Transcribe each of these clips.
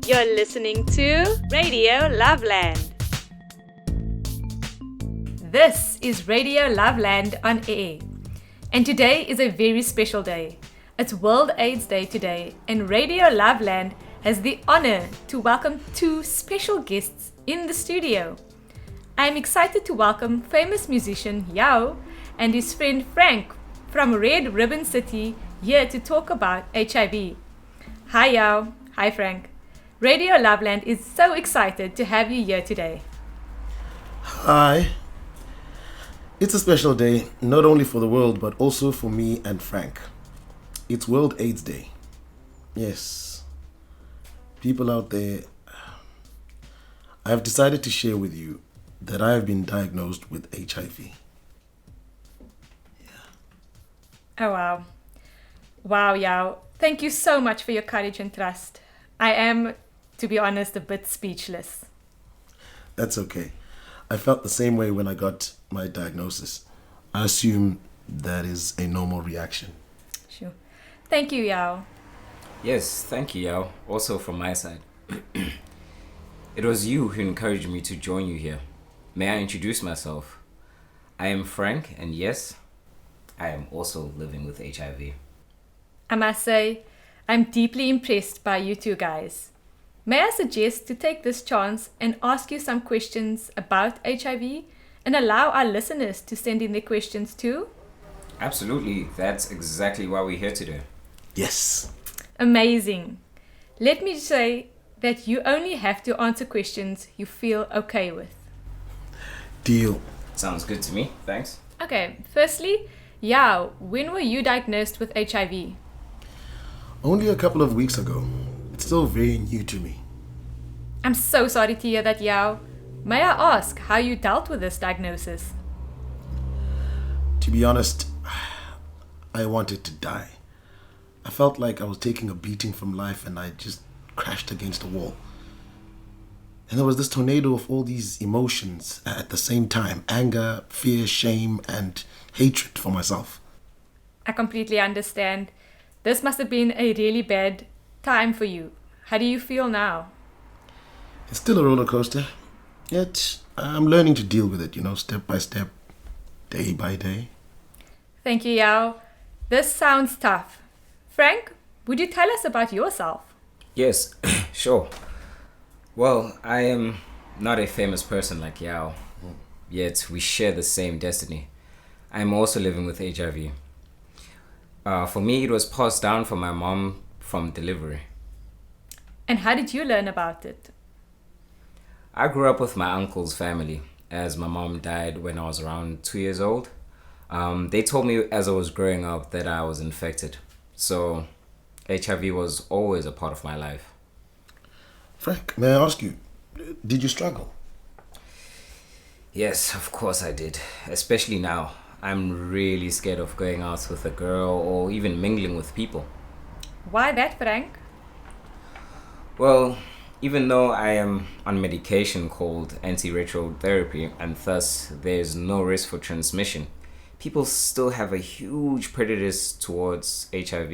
You're listening to Radio Loveland. This is Radio Loveland on air. And today is a very special day. It's World AIDS Day today, and Radio Loveland has the honor to welcome two special guests in the studio. I'm excited to welcome famous musician YAO and his friend Franck from Red Ribbon City here to talk about HIV. Hi YAO, hi Franck. Radio Loveland is so excited to have you here today. Hi. It's a special day, not only for the world, but also for me and Frank. It's World AIDS Day. Yes. People out there, I have decided to share with you that I have been diagnosed with HIV. Oh wow. Wow, YAO. Thank you so much for your courage and trust. I am, to be honest, a bit speechless. That's okay. I felt the same way when I got my diagnosis. I assume that is a normal reaction. Sure. Thank you, YAO. Yes, thank you, Yao. Also from my side. It was you who encouraged me to join you here. May I introduce myself? I am Frank, and yes, I am also living with HIV. I must say, I'm deeply impressed by you two guys. May I suggest to take this chance and ask you some questions about HIV and allow our listeners to send in their questions too? Absolutely, that's exactly why we're here today. Yes. Amazing. Let me say that you only have to answer questions you feel okay with. Deal. Sounds good to me, thanks. Okay, firstly, YAO, when were you diagnosed with HIV? Only a couple of weeks ago. It's still very new to me. I'm so sorry to hear that, YAO. May I ask how you dealt with this diagnosis? To be honest, I wanted to die. I felt like I was taking a beating from life and I just crashed against a wall. And there was this tornado of all these emotions at the same time: anger, fear, shame, and hatred for myself. I completely understand. This must have been a really bad time for you. How do you feel now? It's still a roller coaster, yet I'm learning to deal with it, step by step, day by day. Thank you, YAO. This sounds tough. Frank, would you tell us about yourself? Yes, sure. Well, I am not a famous person like Yao, yet we share the same destiny. I am also living with HIV. For me, it was passed down from my mom from delivery. And how did you learn about it? I grew up with my uncle's family, as my mom died when I was around 2 years old. They told me as I was growing up that I was infected. So HIV was always a part of my life. Frank, may I ask you, did you struggle? Yes, of course I did. Especially now. I'm really scared of going out with a girl or even mingling with people. Why that, Frank? Well, even though I am on medication called antiretroviral therapy and thus there's no risk for transmission, people still have a huge prejudice towards HIV.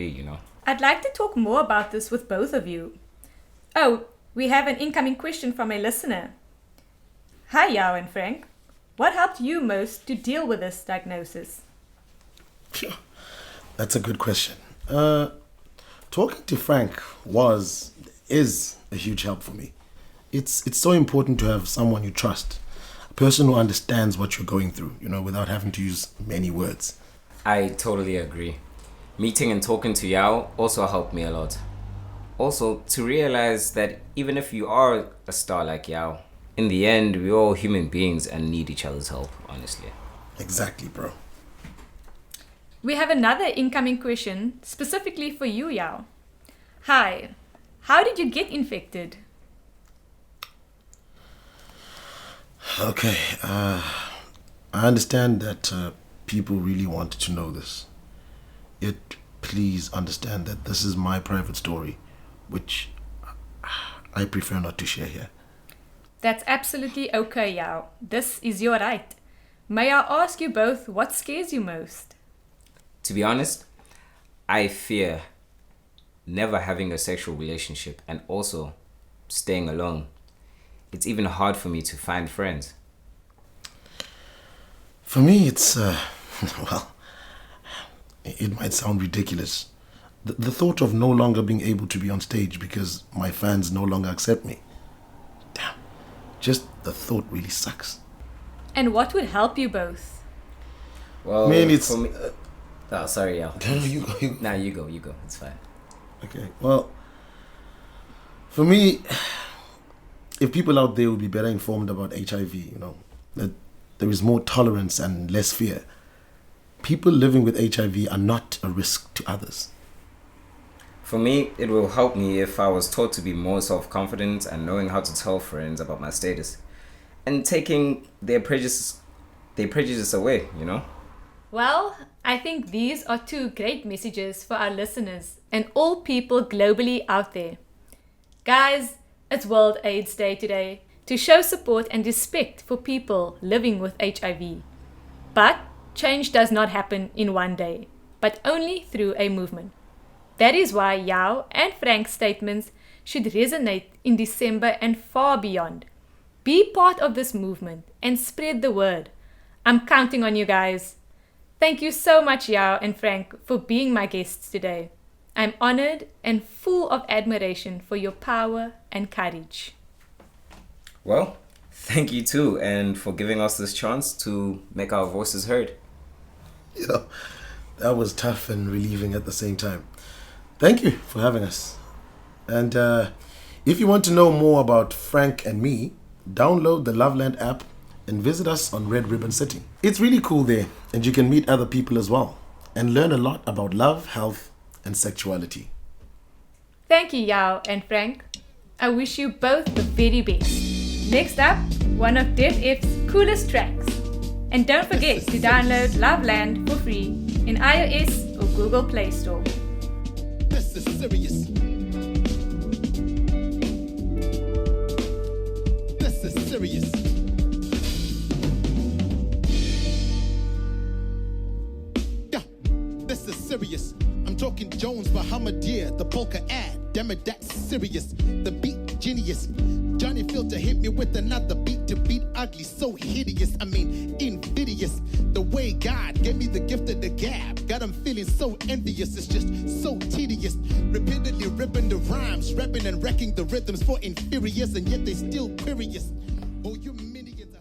I'd like to talk more about this with both of you. Oh, we have an incoming question from a listener. Hi, YAO and Frank. What helped you most to deal with this diagnosis? That's a good question. Talking to Frank is a huge help for me. It's so important to have someone you trust, a person who understands what you're going through, without having to use many words. I totally agree. Meeting and talking to Yao also helped me a lot. Also, to realize that even if you are a star like Yao, in the end, we're all human beings and need each other's help, honestly. Exactly, bro. We have another incoming question specifically for you, YAO. Hi, how did you get infected? Okay, I understand that people really wanted to know this. Yet, please understand that this is my private story, which I prefer not to share here. That's absolutely okay, YAO. This is your right. May I ask you both what scares you most? To be honest, I fear never having a sexual relationship and also staying alone. It's even hard for me to find friends. For me, it's, well, it might sound ridiculous. The thought of no longer being able to be on stage because my fans no longer accept me. Damn, just the thought really sucks. And what would help you both? Well, Man, it's... for me... Oh, sorry, Yao. No, you go. Nah, you go. It's fine. Okay, well, for me, if people out there would be better informed about HIV, that there is more tolerance and less fear. People living with HIV are not a risk to others. For me, it will help me if I was taught to be more self-confident and knowing how to tell friends about my status and taking their prejudice away, Well, I think these are two great messages for our listeners and all people globally out there. Guys, it's World AIDS Day today to show support and respect for people living with HIV. But change does not happen in one day, but only through a movement. That is why YAO and Franck's statements should resonate in December and far beyond. Be part of this movement and spread the word. I'm counting on you guys. Thank you so much, YAO and Franck, for being my guests today. I'm honored and full of admiration for your power and courage. Well, thank you too, and for giving us this chance to make our voices heard. That was tough and relieving at the same time. Thank you for having us. And if you want to know more about Franck and me, download the Loveland app and visit us on Red Ribbon City. It's really cool there, and you can meet other people as well and learn a lot about love, health, and sexuality. Thank you, YAO and Franck. I wish you both the very best. Next up, one of Def F's coolest tracks. And don't forget to download Loveland for free in iOS or Google Play Store. This is serious. This is serious. Yeah, this is serious. I'm talking Jones, Bahamadia, the polka ad. Damn it, that's serious. The beat genius. Johnny Filter hit me with another beat to beat ugly, so hideous. I mean, invidious. The way God gave me the gift of the gab. God, I'm feeling so envious. It's just so tedious. Repeatedly ripping the rhymes, rapping and wrecking the rhythms for inferiors, and yet they still curious. Oh, you